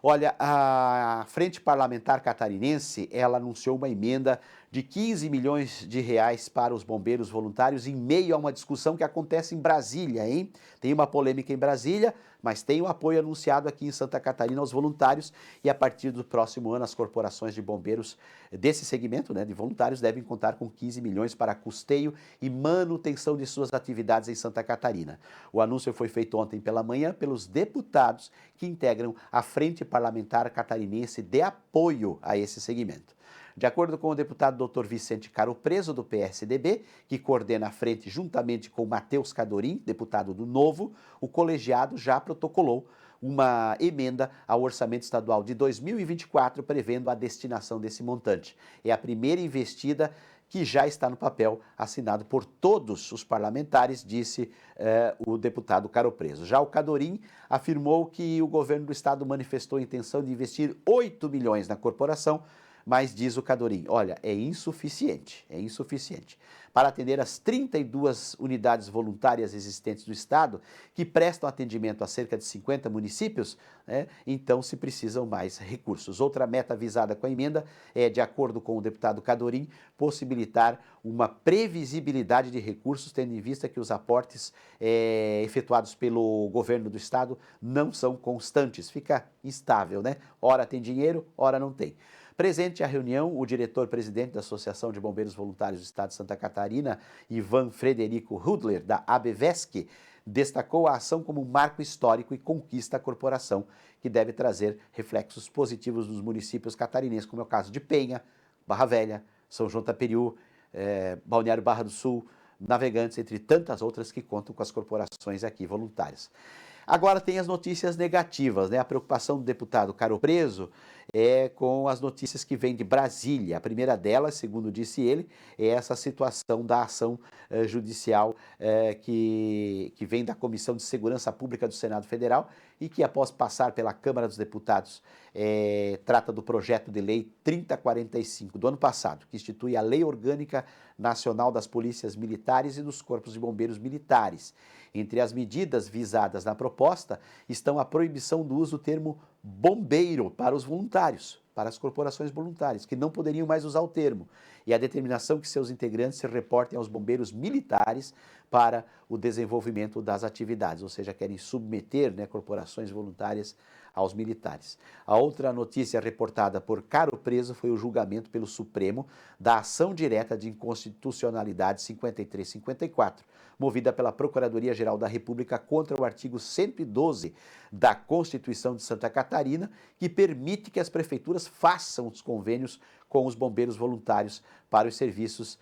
Olha, a Frente Parlamentar Catarinense, ela anunciou uma emenda de 15 milhões de reais para os bombeiros voluntários em meio a uma discussão que acontece em Brasília, hein? Tem uma polêmica em Brasília, mas tem o apoio anunciado aqui em Santa Catarina aos voluntários e a partir do próximo ano as corporações de bombeiros desse segmento, né, de voluntários, devem contar com 15 milhões para custeio e manutenção de suas atividades em Santa Catarina. O anúncio foi feito ontem pela manhã pelos deputados que integram a Frente Parlamentar Catarinense de apoio a esse segmento. De acordo com o deputado Dr. Vicente Caro Preso, do PSDB, que coordena a frente juntamente com Matheus Cadorim, deputado do Novo, o colegiado já protocolou uma emenda ao orçamento estadual de 2024, prevendo a destinação desse montante. É a primeira investida que já está no papel, assinado por todos os parlamentares, disse o deputado Caro Preso. Já o Cadorim afirmou que o governo do estado manifestou a intenção de investir 8 milhões na corporação, mas diz o Cadorim, olha, é insuficiente. Para atender as 32 unidades voluntárias existentes do estado, que prestam atendimento a cerca de 50 municípios, né, então se precisam mais recursos. Outra meta visada com a emenda é, de acordo com o deputado Cadorim, possibilitar uma previsibilidade de recursos, tendo em vista que os aportes efetuados pelo governo do estado não são constantes, fica instável, né? Ora tem dinheiro, ora não tem. Presente à reunião, o diretor-presidente da Associação de Bombeiros Voluntários do Estado de Santa Catarina, Ivan Frederico Hudler, da ABVESC, destacou a ação como um marco histórico e conquista à corporação, que deve trazer reflexos positivos nos municípios catarinenses, como é o caso de Penha, Barra Velha, São João Taperiú, Balneário Barra do Sul, Navegantes, entre tantas outras que contam com as corporações aqui voluntárias. Agora tem as notícias negativas, né? A preocupação do deputado Caro Preso é com as notícias que vêm de Brasília. A primeira delas, segundo disse ele, é essa situação da ação judicial que vem da Comissão de Segurança Pública do Senado Federal e que, após passar pela Câmara dos Deputados, trata do projeto de lei 3045 do ano passado, que institui a Lei Orgânica Nacional das Polícias Militares e dos Corpos de Bombeiros Militares. Entre as medidas visadas na proposta estão a proibição do uso do termo bombeiro para os voluntários, para as corporações voluntárias, que não poderiam mais usar o termo, e a determinação que seus integrantes se reportem aos bombeiros militares para o desenvolvimento das atividades, ou seja, querem submeter, né, corporações voluntárias aos militares. A outra notícia reportada por Caro Preso foi o julgamento pelo Supremo da ação direta de inconstitucionalidade 5354, movida pela Procuradoria-Geral da República contra o artigo 112 da Constituição de Santa Catarina, que permite que as prefeituras façam os convênios com os bombeiros voluntários para os serviços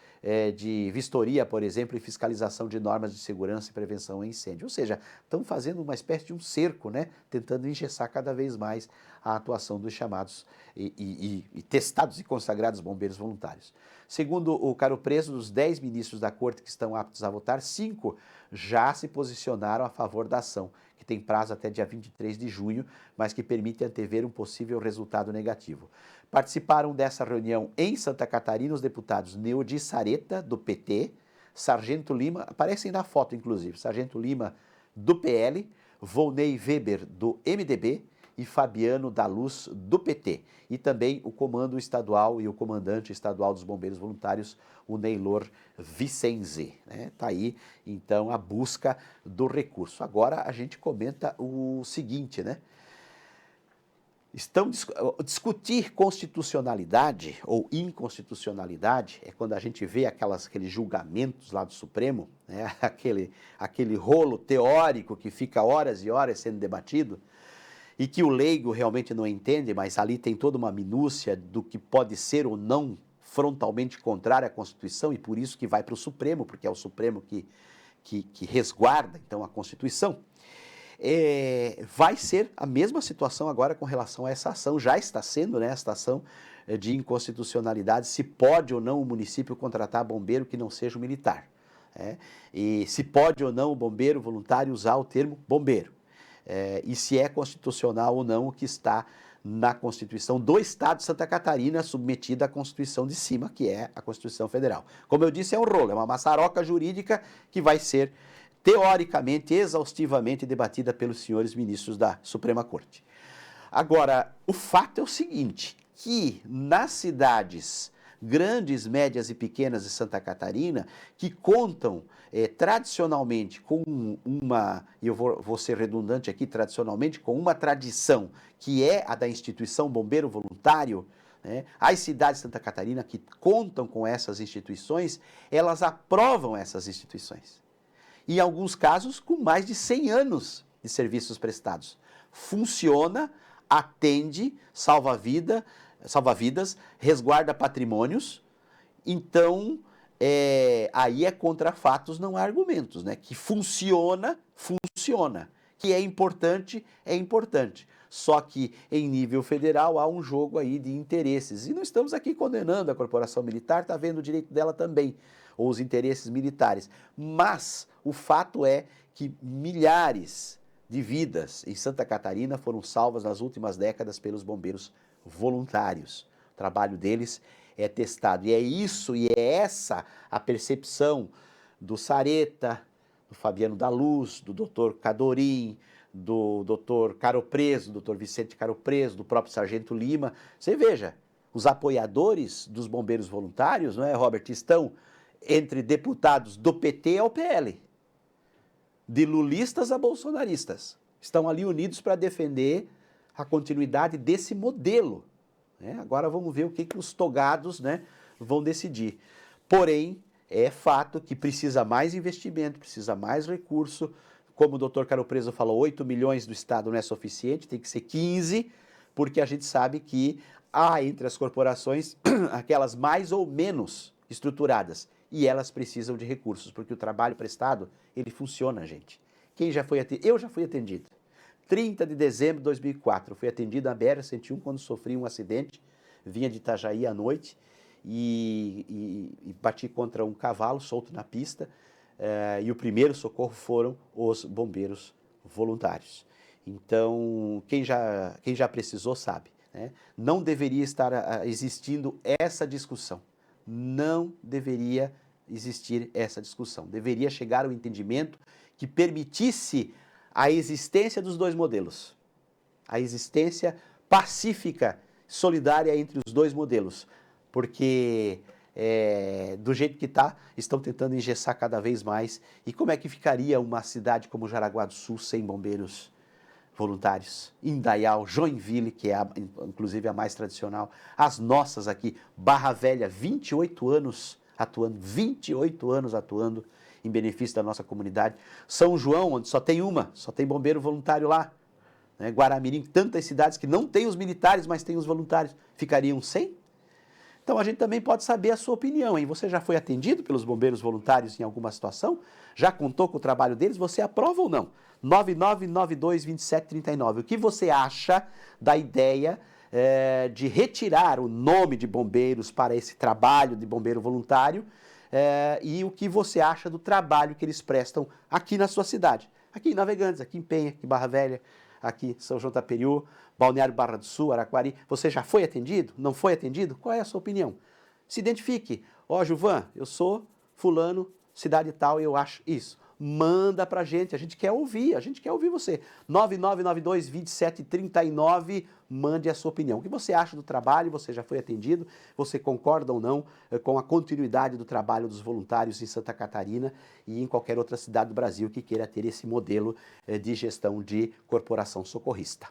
de vistoria, por exemplo, e fiscalização de normas de segurança e prevenção a incêndio. Ou seja, estão fazendo uma espécie de um cerco, né? Tentando engessar cada vez mais a atuação dos chamados e testados e consagrados bombeiros voluntários. Segundo o Caro Preso, dos 10 ministros da Corte que estão aptos a votar, 5 já se posicionaram a favor da ação, que tem prazo até dia 23 de junho, mas que permite antever um possível resultado negativo. Participaram dessa reunião em Santa Catarina os deputados Neudi Sareta, do PT, Sargento Lima, aparecem na foto inclusive, Sargento Lima, do PL, Volney Weber, do MDB, e Fabiano da Luz, do PT. E também o comando estadual e o comandante estadual dos bombeiros voluntários, o Neylor Vicenzi. Está aí, então, a busca do recurso. Agora a gente comenta o seguinte, né? Discutir constitucionalidade ou inconstitucionalidade é quando a gente vê aqueles julgamentos lá do Supremo, né? aquele rolo teórico que fica horas e horas sendo debatido, e que o leigo realmente não entende, mas ali tem toda uma minúcia do que pode ser ou não frontalmente contrário à Constituição, e por isso que vai para o Supremo, porque é o Supremo que resguarda, então, a Constituição. Vai ser a mesma situação agora com relação a essa ação, já está sendo, né, esta ação de inconstitucionalidade, se pode ou não o município contratar bombeiro que não seja o militar. E se pode ou não o bombeiro voluntário usar o termo bombeiro. E se é constitucional ou não o que está na Constituição do Estado de Santa Catarina, submetida à Constituição de cima, que é a Constituição Federal. Como eu disse, é um rolo, é uma maçaroca jurídica que vai ser, teoricamente, exaustivamente debatida pelos senhores ministros da Suprema Corte. Agora, o fato é o seguinte, que nas cidades grandes, médias e pequenas de Santa Catarina, que contam tradicionalmente com uma, e eu vou ser redundante aqui, tradicionalmente, com uma tradição que é a da instituição Bombeiro Voluntário, né? As cidades de Santa Catarina que contam com essas instituições, elas aprovam essas instituições. E em alguns casos, com mais de 100 anos de serviços prestados. Funciona, atende, salva vidas, resguarda patrimônios. Então, aí é contra fatos, não há argumentos, né? Que funciona, funciona. Que é importante, é importante. Só que em nível federal há um jogo aí de interesses. E não estamos aqui condenando a corporação militar, está vendo o direito dela também, ou os interesses militares. Mas o fato é que milhares de vidas em Santa Catarina foram salvas nas últimas décadas pelos bombeiros voluntários. O trabalho deles é testado. E é isso, e é essa a percepção do Sareta, do Fabiano da Luz, do Dr. Cadorim, do Dr. Caro Preso, do Dr. Vicente Caro Preso, do próprio Sargento Lima. Você veja, os apoiadores dos bombeiros voluntários, não é, Robert, estão entre deputados do PT ao PL, de lulistas a bolsonaristas. Estão ali unidos para defender a continuidade desse modelo. Né? Agora vamos ver o que os togados, né, vão decidir. Porém, é fato que precisa mais investimento, precisa mais recurso. Como o doutor Caro Preso falou, 8 milhões do Estado não é suficiente, tem que ser 15, porque a gente sabe que há entre as corporações aquelas mais ou menos estruturadas, e elas precisam de recursos, porque o trabalho prestado, ele funciona, gente. Quem já foi atendido? Eu já fui atendido. 30 de dezembro de 2004, fui atendido na BR-101 quando sofri um acidente, vinha de Itajaí à noite e bati contra um cavalo solto na pista, e o primeiro socorro foram os bombeiros voluntários. Então, quem já precisou sabe, né? Não deveria estar existindo essa discussão. Não deveria existir essa discussão. Deveria chegar ao entendimento que permitisse a existência dos dois modelos. A existência pacífica, solidária entre os dois modelos. Porque, do jeito que está, estão tentando engessar cada vez mais. E como é que ficaria uma cidade como Jaraguá do Sul sem bombeiros voluntários? Indaial, Joinville, que é inclusive a mais tradicional, as nossas aqui, Barra Velha, 28 anos atuando em benefício da nossa comunidade. São João, onde só tem bombeiro voluntário lá. Né? Guaramirim, tantas cidades que não tem os militares, mas tem os voluntários, ficariam sem? Então a gente também pode saber a sua opinião, hein? Você já foi atendido pelos bombeiros voluntários em alguma situação? Já contou com o trabalho deles? Você aprova ou não? 99922739. O que você acha da ideia de retirar o nome de bombeiros para esse trabalho de bombeiro voluntário e o que você acha do trabalho que eles prestam aqui na sua cidade? Aqui em Navegantes, aqui em Penha, aqui em Barra Velha, aqui São João da Periú, Balneário Barra do Sul, Araquari. Você já foi atendido? Não foi atendido? Qual é a sua opinião? Se identifique. Ó, Gilvan, eu sou fulano, cidade tal, e eu acho isso. Manda pra gente quer ouvir você. 99922739, mande a sua opinião. O que você acha do trabalho? Você já foi atendido? Você concorda ou não com a continuidade do trabalho dos voluntários em Santa Catarina e em qualquer outra cidade do Brasil que queira ter esse modelo de gestão de corporação socorrista?